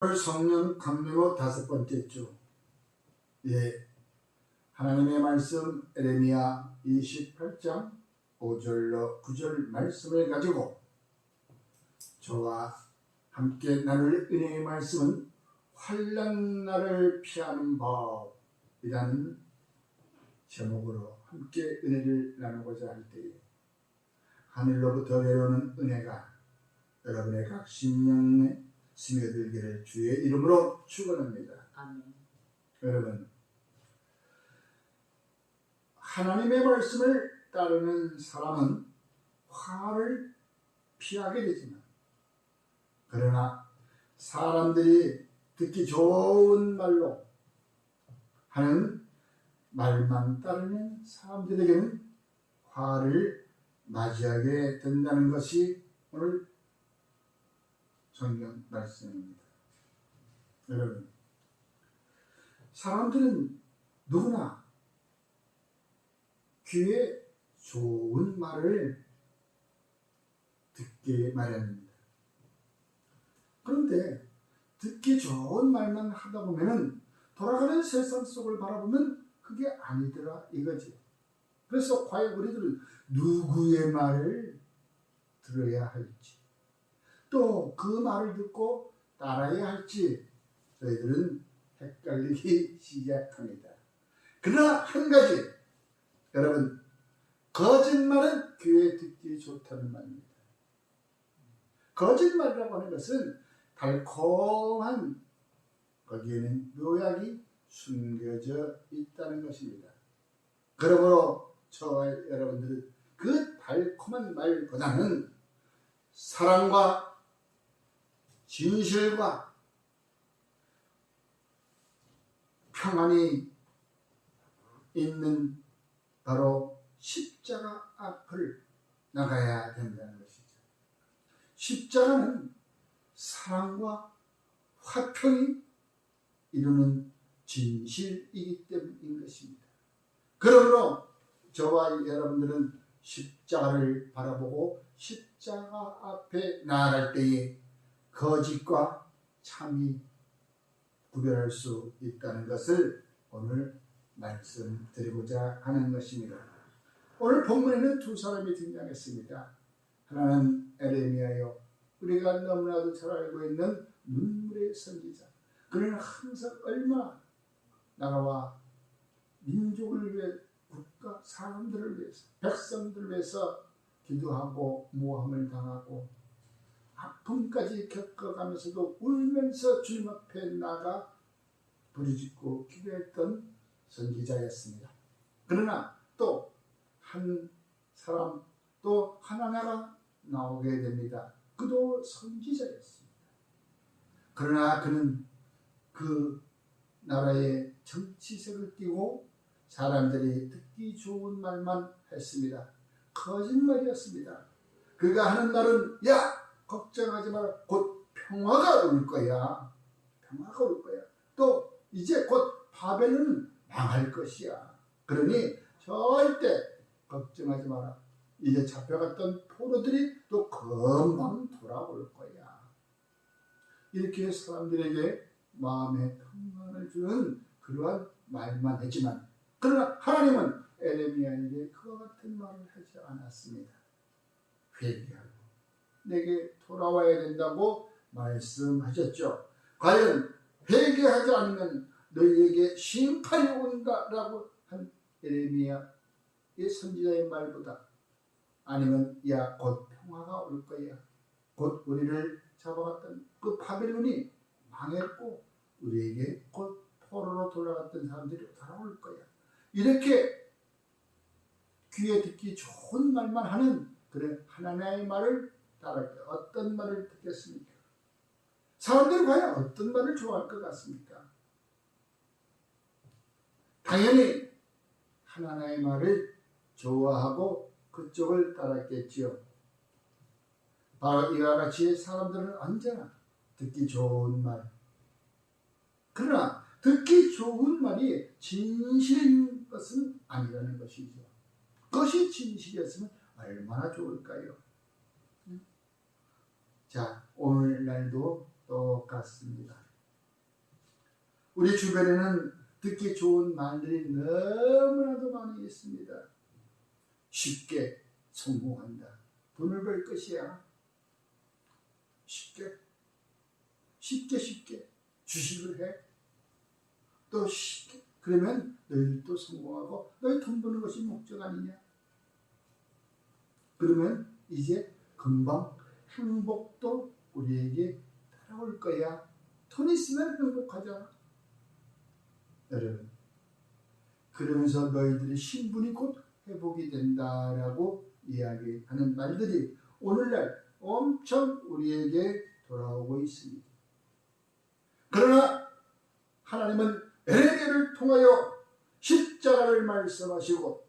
성령 강림의 5번째 주, 하나님의 말씀 에레미야 28장 5절로 9절 말씀을 가지고 저와 함께 나눌 은혜의 말씀은 환난 날을 피하는 법이라는 제목으로 함께 은혜를 나누고자 할 때에 하늘로부터 내려오는 은혜가 여러분의 각 심령에 스며들기를 주의 이름으로 축원합니다. 아멘. 여러분, 하나님의 말씀을 따르는 사람은 화를 피하게 되지만, 그러나 사람들이 듣기 좋은 말로 하는 말만 따르는 사람들에게는 화를 맞이하게 된다는 것이 오늘 성경 말씀입니다. 여러분, 사람들은 누구나 귀에 좋은 말을 듣기 마련입니다. 그런데 듣기 좋은 말만 하다 보면 돌아가는 세상 속을 바라보면 그게 아니더라 이거지. 그래서 과연 우리들은 누구의 말을 들어야 할지, 또 그 말을 듣고 따라야 할지 저희들은 헷갈리기 시작합니다. 그러나 한 가지, 여러분, 거짓말은 귀에 듣기 좋다는 말입니다. 거짓말이라고 하는 것은 달콤한, 거기에는 묘약이 숨겨져 있다는 것입니다. 그러므로 저와 여러분들은 그 달콤한 말보다는 사랑과 진실과 평안이 있는 바로 십자가 앞을 나가야 된다는 것이죠. 십자가는 사랑과 화평이 이루는 진실이기 때문인 것입니다. 그러므로 저와 여러분들은 십자가를 바라보고 십자가 앞에 나아갈 때에 거짓과 참이 구별할 수 있다는 것을 오늘 말씀드리고자 하는 것입니다. 오늘 본문에는 두 사람이 등장했습니다. 하나는 에레미야요, 우리가 너무나도 잘 알고 있는 눈물의 선지자. 그는 항상 얼마나 나라와 민족을 위해, 국가 사람들을 위해서, 백성들을 위해서 기도하고 모함을 당하고 아픔까지 겪어가면서도 울면서 주님 앞에 나가 부르짖고 기도했던 선지자였습니다. 그러나 또 한 사람, 또 하나가 나오게 됩니다. 그도 선지자였습니다. 그러나 그는 그 나라의 정치색을 띠고 사람들이 듣기 좋은 말만 했습니다. 거짓말이었습니다. 그가 하는 말은, 야, 걱정하지 마라, 곧 평화가 올 거야. 평화가 올 거야. 또 이제 곧 바벨론은 망할 것이야. 그러니 절대 걱정하지 마라. 이제 잡혀갔던 포로들이 또 금방 돌아올 거야. 이렇게 사람들에게 마음의 평안을 주는 그러한 말만 했지만, 그러나 하나님은 에레미야에게 그와 같은 말을 하지 않았습니다. 회개하고 내게 돌아와야 된다고 말씀하셨죠. 과연 회개하지 않으면 너희에게 심판이 온다라고 한 에레미야의 선지자의 말보다, 아니면 야, 곧 평화가 올 거야, 곧 우리를 잡아갔던 그 바벨론이 망했고 우리에게 곧 포로로 돌아갔던 사람들이 돌아올 거야, 이렇게 귀에 듣기 좋은 말만 하는 그런 하나님의 말을 따를 때 어떤 말을 듣겠습니까? 사람들이 과연 어떤 말을 좋아할 것 같습니까? 당연히 하나님의 말을 좋아하고 그쪽을 따랐겠지요. 바로 이와 같이 사람들은 언제나 듣기 좋은 말, 그러나 듣기 좋은 말이 진실인 것은 아니라는 것이죠. 그것이 진실이었으면 얼마나 좋을까요? 자, 오늘날도 똑같습니다. 우리 주변에는 듣기 좋은 말들이 너무나도 많이 있습니다. 쉽게 성공한다. 돈을 벌 것이야. 쉽게 주식을 해. 또 쉽게. 그러면 너희도 성공하고 너희 돈 버는 것이 목적 아니냐. 그러면 이제 금방 행복도 우리에게 따라올 거야. 돈 있으면 행복하잖아. 여러분, 그러면서 너희들의 신분이 곧 회복이 된다라고 이야기하는 말들이 오늘날 엄청 우리에게 돌아오고 있습니다. 그러나 하나님은 에레미야를 통하여 십자가를 말씀하시고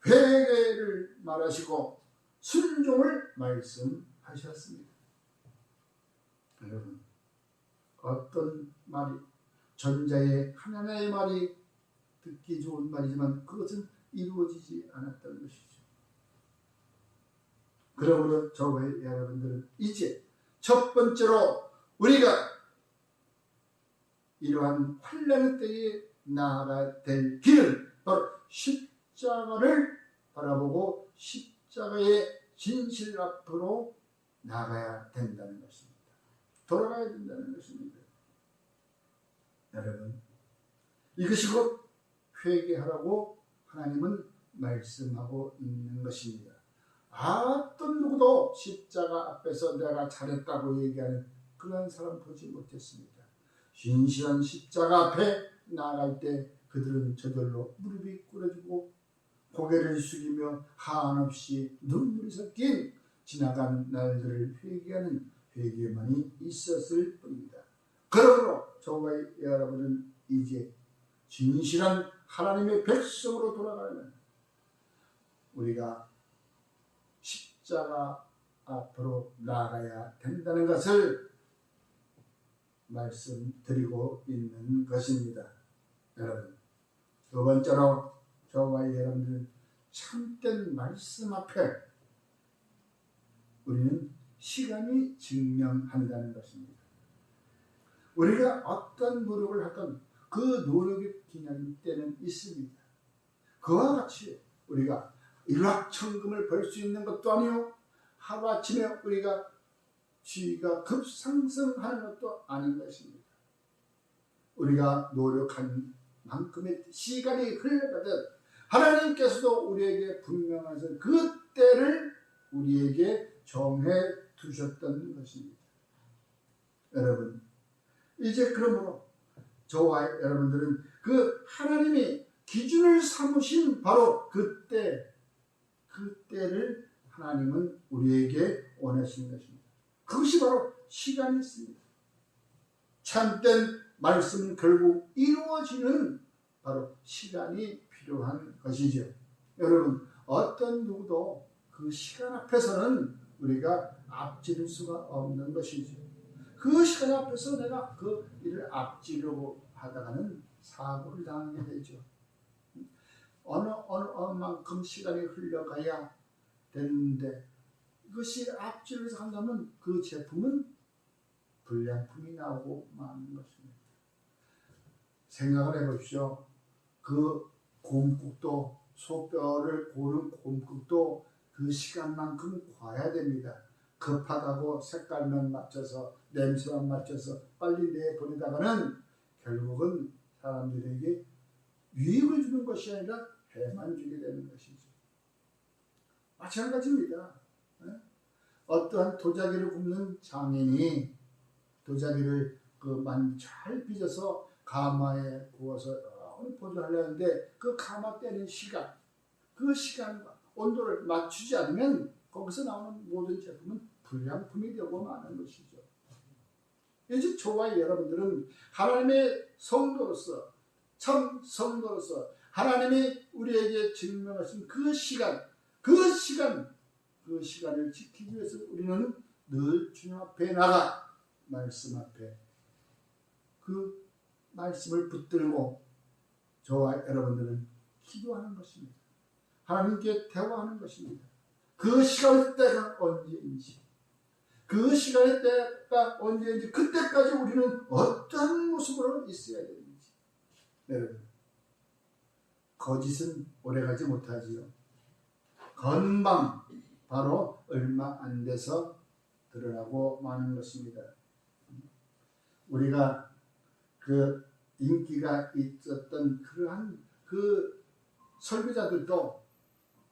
회개를 말하시고 순종을 말씀하셨습니다. 여러분, 어떤 말이 전자의 하나님의 말이 듣기 좋은 말이지만 그것은 이루어지지 않았다는 것이죠. 그러므로 저와 여러분들은 이제 첫 번째로 우리가 이러한 환난의 때에 나아가야 될 길은 바로 십자가를 바라보고 십자가의 진실 앞으로 나가야 된다는 것입니다. 돌아가야 된다는 것입니다. 여러분, 이것이 곧 회개하라고 하나님은 말씀하고 있는 것입니다. 어떤 누구도 십자가 앞에서 내가 잘했다고 얘기하는 그런 사람 보지 못했습니다. 진실한 십자가 앞에 나아갈 때 그들은 저절로 무릎이 꿇어지고 고개를 숙이며 한없이 눈물이 섞인 지나간 날들을 회개하는 회개만이 있었을 뿐입니다. 그러므로 저와 여러분은 이제 진실한 하나님의 백성으로 돌아가면 우리가 십자가 앞으로 나아가야 된다는 것을 말씀드리고 있는 것입니다. 여러분, 두 번째로 저와 여러분들은 참된 말씀 앞에 우리는 시간이 증명한다는 것입니다. 우리가 어떤 노력을 하든 그 노력의 기념 때는 있습니다. 그와 같이 우리가 일확천금을 벌 수 있는 것도 아니요, 하루아침에 우리가 지위가 급상승하는 것도 아닌 것입니다. 우리가 노력한 만큼의 시간이 흘러가듯 하나님께서도 우리에게 분명하신 그 때를 우리에게 정해 두셨던 것입니다. 여러분, 이제 그러므로 저와 여러분들은 그 하나님이 기준을 삼으신 바로 그때를 하나님은 우리에게 원하시는 것입니다. 그것이 바로 시간이 있습니다. 참된 말씀은 결국 이루어지는 바로 시간이 필요한 것이죠. 여러분, 어떤 누구도 그 시간 앞에서는 우리가 앞지를 수가 없는 것이죠. 그 시간 앞에서 내가 그 일을 앞지르고 하다가는 사고를 당하게 되죠. 어느 만큼 시간이 흘러가야 되는데 이것이 앞지르서 한다면 그 제품은 불량품이 나오고 마는 것입니다. 생각을 해보십시오. 그 곰국도, 소뼈를 고른 곰국도 그 시간만큼 과야 됩니다. 급하다고 색깔만 맞춰서 냄새만 맞춰서 빨리 내보내다가는 결국은 사람들에게 유익을 주는 것이 아니라 해만 주게 되는 것이죠. 마찬가지입니다. 어떠한 도자기를 굽는 장인이 도자기를 잘 빚어서 가마에 구워서 보존하려는데 그 가마 떼는 시간, 그 시간과 온도를 맞추지 않으면 거기서 나오는 모든 제품은 불량품이 되고 마는 것이죠. 이제 저와 여러분들은 하나님의 성도로서, 참 성도로서 하나님이 우리에게 증명하신 그 시간을 지키기 위해서 우리는 늘 주님 앞에 나가 말씀 앞에 그 말씀을 붙들고 저와 여러분들은 기도하는 것입니다. 하나님께 대화하는 것입니다. 그 시간의 때가 언제인지, 그 시간의 때가 언제인지, 그때까지 우리는 어떤 모습으로 있어야 되는지, 여러분, 거짓은 오래가지 못하지요. 건방 바로 얼마 안 돼서 드러나고 마는 것입니다. 우리가 그 인기가 있었던 그러한 그 설교자들도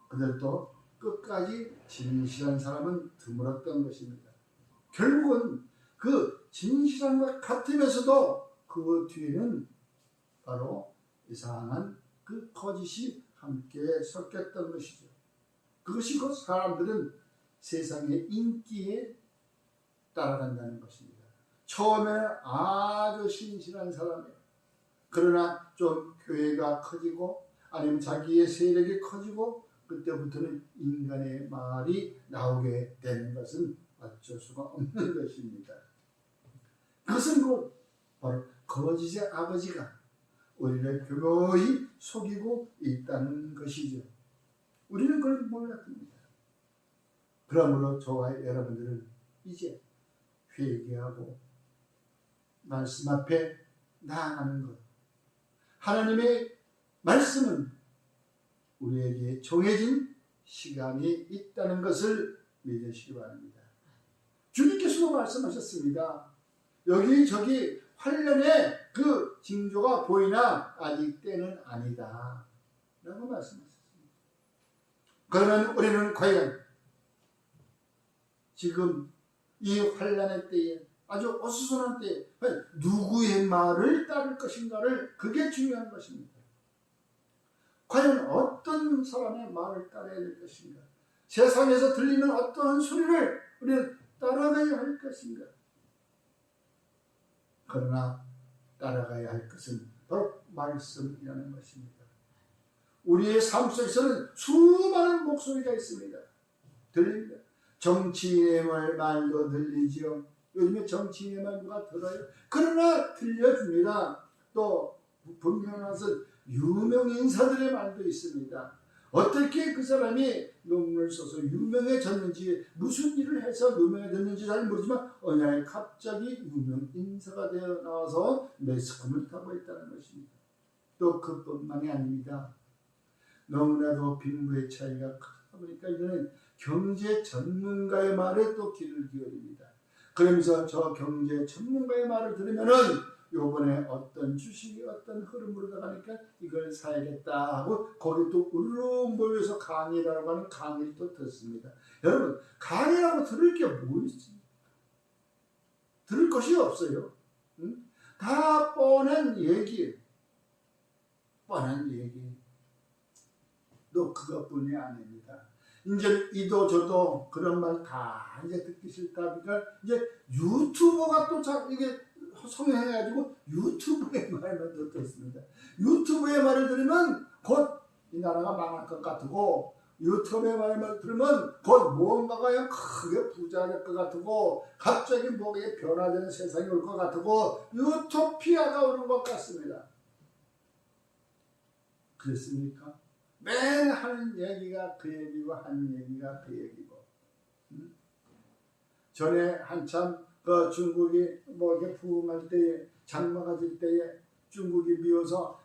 그들도 끝까지 진실한 사람은 드물었던 것입니다. 결국은 그 진실한 것 같으면서도 그 뒤에는 바로 이상한 그 거짓이 함께 섞였던 것이죠. 그것이 곧 사람들은 세상의 인기에 따라간다는 것입니다. 처음에는 아주 신실한 사람이에요. 그러나 좀 교회가 커지고 아니면 자기의 세력이 커지고 그때부터는 인간의 말이 나오게 되는 것은 어쩔 수가 없는 것입니다. 그것은 곧 바로 거짓의 아버지가 우리를 교묘히 속이고 있다는 것이죠. 우리는 그걸 몰랐습니다. 그러므로 저와 여러분들은 이제 회개하고 말씀 앞에 나아가는 것. 하나님의 말씀은 우리에게 정해진 시간이 있다는 것을 믿으시기 바랍니다. 주님께서도 말씀하셨습니다. 여기저기 환란의 그 징조가 보이나 아직 때는 아니다 라고 말씀하셨습니다. 그러면 우리는 과연 지금 이 환란의 때에 아주 어수선한 때에 누구의 말을 따를 것인가를, 그게 중요한 것입니다. 과연 어떤 사람의 말을 따라야 될 것인가? 세상에서 들리는 어떠한 소리를 우리는 따라가야 할 것인가? 그러나 따라가야 할 것은 바로 말씀이라는 것입니다. 우리의 삶 속에서는 수많은 목소리가 있습니다. 들립니다. 정치인의 말도 들리지요. 요즘에 정치인의 말 누가 들어요? 그러나 들려줍니다. 또 분명한 것은 유명 인사들의 말도 있습니다. 어떻게 그 사람이 논문을 써서 유명해졌는지, 무슨 일을 해서 유명해졌는지 잘 모르지만 어느 날 갑자기 유명 인사가 되어 나와서 매스컴을 타고 있다는 것입니다. 또 그뿐만이 아닙니다. 너무나도 빈부의 차이가 크다 보니까 이제는 경제 전문가의 말에 또 귀를 기울입니다. 그러면서 저 경제 전문가의 말을 들으면은 요번에 어떤 주식이 어떤 흐름으로 나가니까 이걸 사야겠다 하고 거기 또 우르르 모여서 강의라고 하는 강의를 또 듣습니다. 여러분, 강의라고 들을 게 뭐 있습니까? 들을 것이 없어요. 응? 다 뻔한 얘기. 뻔한 얘기. 또 그것뿐이 아닙니다. 이제 이도 저도 그런 말 다 이제 듣기 싫다 보니까 이제 유튜버가 또 이게 성행해가지고 유튜브의 말만 듣습니다. 유튜브의 말을 들으면 곧 이 나라가 망할 것 같고, 유튜브의 말을 들으면 곧 무언가가 크게 부자될 것 같고, 갑자기 뭐가 변화되는 세상이 올 것 같고, 유토피아가 오는 것 같습니다. 그렇습니까? 맨 하는 얘기가 그 얘기고 하는 얘기가 그 얘기고. 전에 한참 그 중국이 뭐 이렇게 부흥할 때에, 장마가 질 때에 중국이 미워서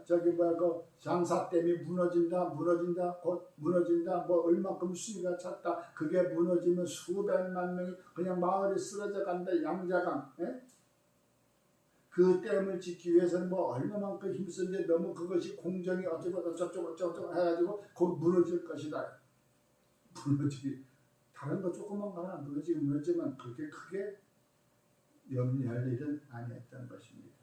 저기 뭐야 그 장사댐이 무너진다 곧 무너진다, 뭐 얼마큼 수위가 찼다, 그게 무너지면 수백만 명이 그냥 마을에 쓰러져 간다, 양자강. 예? 그 댐을 짓기 위해서는 뭐 얼마만큼 힘쓰는데 너무 그것이 공정이 어쩌고 해가지고 곧 무너질 것이다. 무너지기, 다른 거 조금만 가나 무너지면 그렇게 크게 염려할 일은 아니었던 것입니다.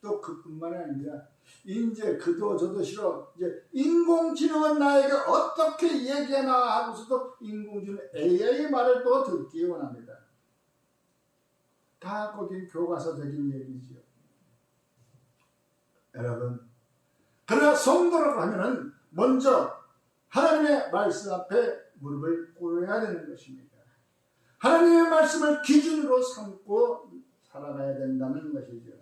또 그뿐만이 아니라 이제 그도 저도 싫어, 이제 인공지능은 나에게 어떻게 얘기하나 하고서도 인공지능 AI의 말을 또 듣기 원합니다. 다 거긴 교과서적인 얘기지요. 여러분, 그러나 성도라고 하면은 먼저 하나님의 말씀 앞에 무릎을 꿇어야 되는 것입니다. 하나님의 말씀을 기준으로 삼고 살아가야 된다는 것이죠.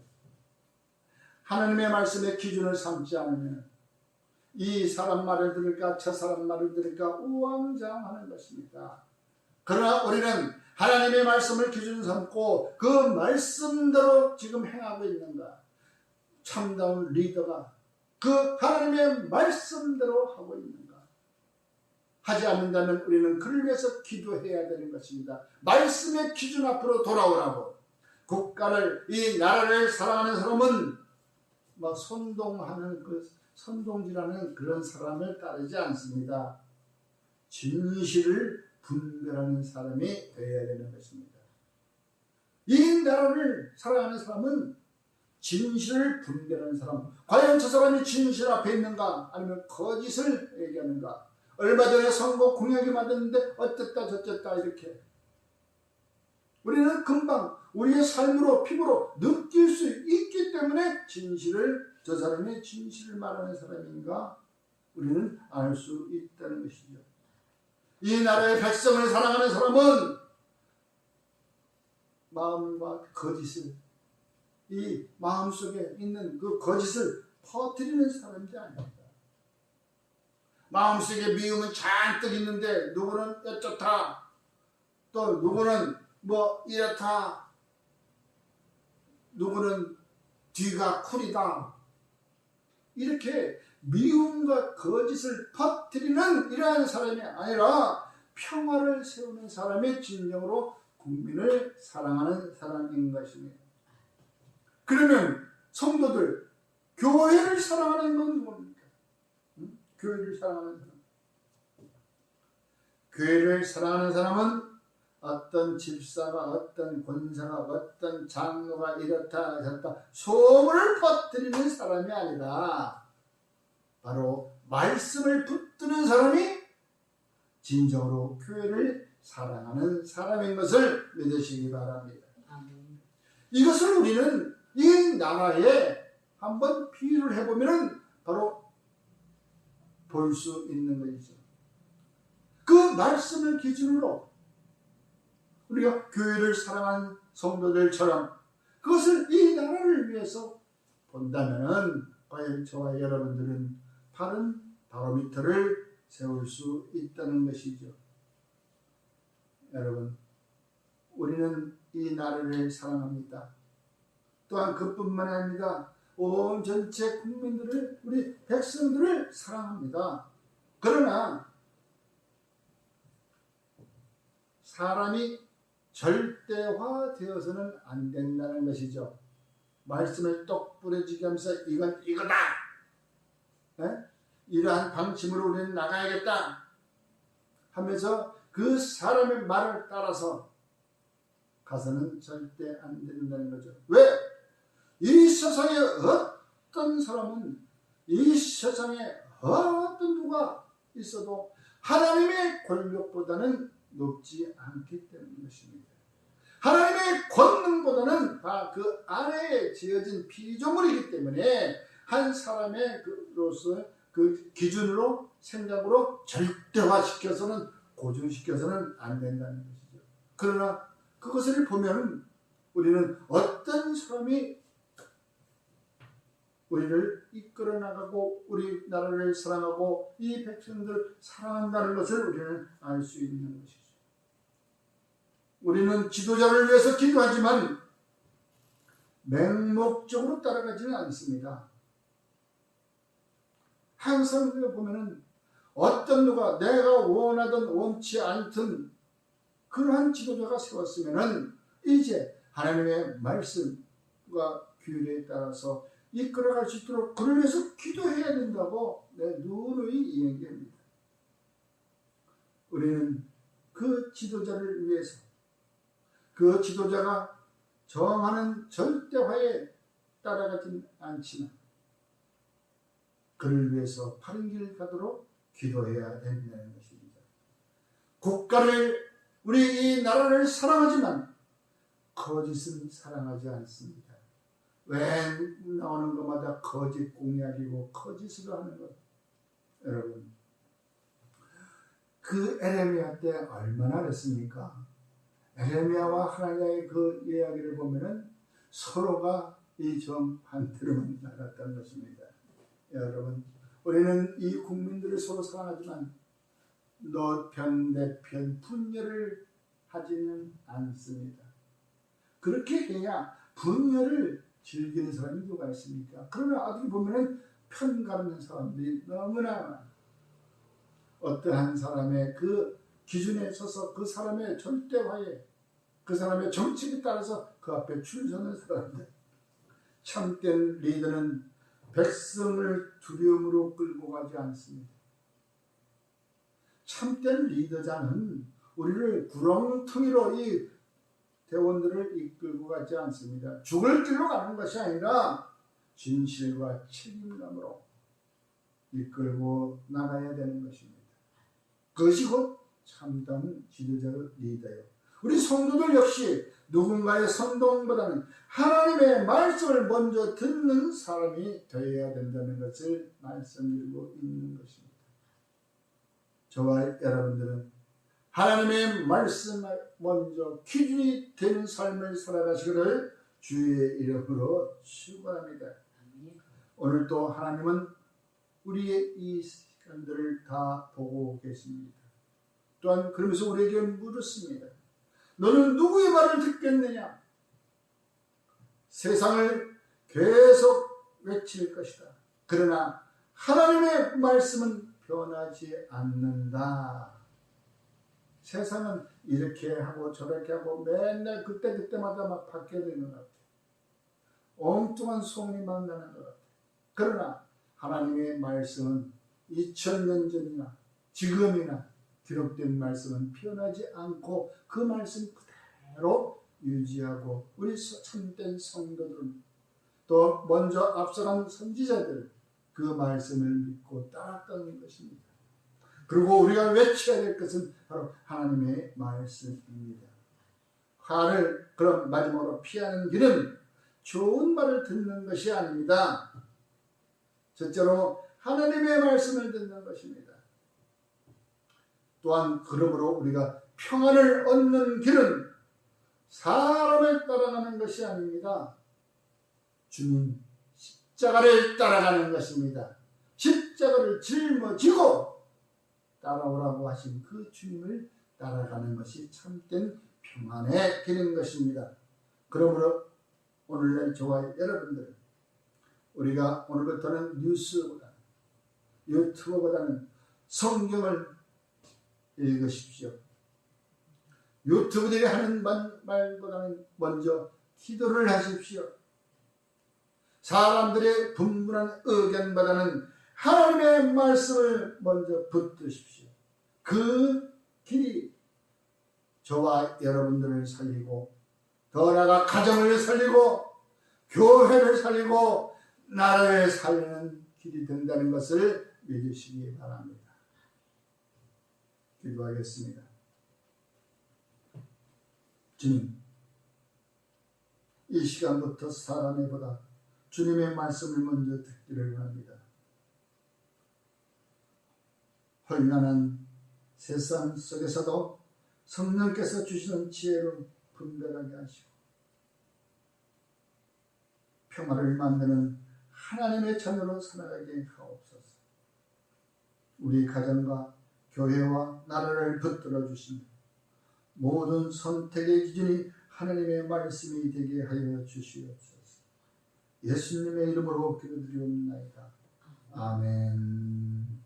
하나님의 말씀의 기준을 삼지 않으면 이 사람 말을 들을까 저 사람 말을 들을까 우왕좌왕하는 것입니다. 그러나 우리는 하나님의 말씀을 기준 삼고 그 말씀대로 지금 행하고 있는가, 참다운 리더가 그 하나님의 말씀대로 하고 있는가? 하지 않는다면 우리는 그를 위해서 기도해야 되는 것입니다. 말씀의 기준 앞으로 돌아오라고. 국가를, 이 나라를 사랑하는 사람은 막 선동하는 선동질하는 그런 사람을 따르지 않습니다. 진실을 분별하는 사람이 되어야 되는 것입니다. 이 나라를 사랑하는 사람은 진실을 분별하는 사람. 과연 저 사람이 진실 앞에 있는가? 아니면 거짓을 얘기하는가? 얼마 전에 선거 공약이 맞았는데 어쨌다 저쨌다 이렇게. 우리는 금방 우리의 삶으로 피부로 느낄 수 있기 때문에 저 사람이 진실을 말하는 사람인가 우리는 알 수 있다는 것이죠. 이 나라의 백성을 사랑하는 사람은 마음과 거짓을, 이 마음속에 있는 그 거짓을 퍼뜨리는 사람이 아닙니다. 마음속에 미움은 잔뜩 있는데 누구는 어쩌다, 또 누구는 뭐 이렇다, 누구는 뒤가 쿨이다, 이렇게 미움과 거짓을 퍼뜨리는 이러한 사람이 아니라 평화를 세우는 사람이 진정으로 국민을 사랑하는 사람인 것입니다. 그러면 성도들, 교회를 사랑하는 건 뭡니까? 교회를 사랑하는 사람. 교회를 사랑하는 사람은 어떤 집사가, 어떤 권사가, 어떤 장로가 이렇다 저렇다 소문을 퍼뜨리는 사람이 아니라 바로 말씀을 붙드는 사람이 진정으로 교회를 사랑하는 사람인 것을 믿으시기 바랍니다. 이것을 우리는 이 나라에 한번 비유를 해보면 바로 볼 수 있는 것이죠. 그 말씀을 기준으로 우리가 교회를 사랑하는 성도들처럼 그것을 이 나라를 위해서 본다면 과연 저와 여러분들은 바른 바로미터를 세울 수 있다는 것이죠. 여러분, 우리는 이 나라를 사랑합니다. 또한 그뿐만이 아닙니다. 온 전체 국민들을, 우리 백성들을 사랑합니다. 그러나 사람이 절대화되어서는 안 된다는 것이죠. 말씀을 똑 부러지게 하면서 이건 이거다, 이러한 방침으로 우리는 나가야겠다 하면서 그 사람의 말을 따라서 가서는 절대 안 된다는 거죠. 왜? 이 세상에 어떤 사람은, 이 세상에 어떤 누가 있어도 하나님의 권력보다는 높지 않기 때문인 것입니다. 하나님의 권능보다는 다 그 안에 지어진 피조물이기 때문에 한 사람의 그로서 그 기준으로, 생각으로 절대화시켜서는, 고정시켜서는 안 된다는 것이죠. 그러나 그것을 보면 우리는 어떤 사람이 우리를 이끌어 나가고 우리 나라를 사랑하고 이 백성들을 사랑한다는 것을 우리는 알 수 있는 것이죠. 우리는 지도자를 위해서 기도하지만 맹목적으로 따라가지는 않습니다. 항상 우리가 보면은 어떤 누가 내가 원하든 원치 않든 그러한 지도자가 세웠으면은 이제 하나님의 말씀과 규례에 따라서 이끌어갈 수 있도록 그를 위해서 기도해야 된다고 누누이 얘기합니다. 우리는 그 지도자를 위해서, 그 지도자가 정하는 절대화에 따라가진 않지만 그를 위해서 바른 길 가도록 기도해야 된다는 것입니다. 국가를, 우리 이 나라를 사랑하지만 거짓은 사랑하지 않습니다. 왜 나오는 것마다 거짓 공약이고 거짓으로 하는 것. 여러분, 그 에레미야 때 얼마나 그랬습니까? 에레미야와 하나님의 그 이야기를 보면은 서로가 이 정반대로만 나갔다는 것입니다. 여러분, 우리는 이 국민들을 서로 사랑하지만 너 편 내 편 분열을 하지는 않습니다. 그렇게 해야 분열을 즐기는 사람이 누가 있습니까? 그러나 어떻게 보면은 편가르는 사람들이 너무나 많아요. 어떠한 사람의 그 기준에 서서 그 사람의 절대화에 그 사람의 정책에 따라서 그 앞에 줄 서는 사람들. 참된 리더는 백성을 두려움으로 끌고 가지 않습니다. 참된 리더자는 우리를 구렁텅이로 이 대원들을 이끌고 가지 않습니다. 죽을 길로 가는 것이 아니라 진실과 책임감으로 이끌고 나가야 되는 것입니다. 그것이 곧 참다운 지도자의 리더예요. 우리 성도들 역시 누군가의 선동보다는 하나님의 말씀을 먼저 듣는 사람이 되어야 된다는 것을 말씀드리고 있는 것입니다. 저와 여러분들은 하나님의 말씀을 먼저 기준이 되는 삶을 살아가시기를 주의 이름으로 축원합니다. 오늘 또 하나님은 우리의 이 시간들을 다 보고 계십니다. 또한 그러면서 우리에게 물었습니다. 너는 누구의 말을 듣겠느냐? 세상을 계속 외칠 것이다. 그러나 하나님의 말씀은 변하지 않는다. 세상은 이렇게 하고 저렇게 하고 맨날 그때마다 막 바뀌어야 되는 것 같아요. 엉뚱한 소문이 막 나는 것 같아요. 그러나 하나님의 말씀은 2000년 전이나 지금이나 기록된 말씀은 변하지 않고 그 말씀 그대로 유지하고 우리 참된 성도들은 또 먼저 앞서간 선지자들 그 말씀을 믿고 따랐다는 것입니다. 그리고 우리가 외쳐야 될 것은 바로 하나님의 말씀입니다. 화를 그럼 마지막으로 피하는 길은 좋은 말을 듣는 것이 아닙니다. 첫째로 하나님의 말씀을 듣는 것입니다. 또한 그러므로 우리가 평안을 얻는 길은 사람을 따라가는 것이 아닙니다. 주님 십자가를 따라가는 것입니다. 십자가를 짊어지고 따라오라고 하신 그 주님을 따라가는 것이 참된 평안의 길인 것입니다. 그러므로 오늘날 저와 여러분들 우리가 오늘부터는 뉴스보다 유튜브보다는 성경을 읽으십시오. 유튜브들이 하는 말보다는 먼저 기도를 하십시오. 사람들의 분분한 의견보다는 하나님의 말씀을 먼저 붙드십시오. 그 길이 저와 여러분들을 살리고 더 나아가 가정을 살리고 교회를 살리고 나라를 살리는 길이 된다는 것을 믿으시기 바랍니다. 기도하겠습니다. 주님, 이 시간부터 사람의 보다 주님의 말씀을 먼저 듣기를 원합니다. 혼란한 세상 속에서도 성령께서 주시는 지혜로 분별하게 하시고 평화를 만드는 하나님의 자녀로 살아가게 하옵소서. 우리 가정과 교회와 나라를 붙들어 주시며 모든 선택의 기준이 하나님의 말씀이 되게 하여 주시옵소서. 예수님의 이름으로 기도드리옵나이다. 아멘.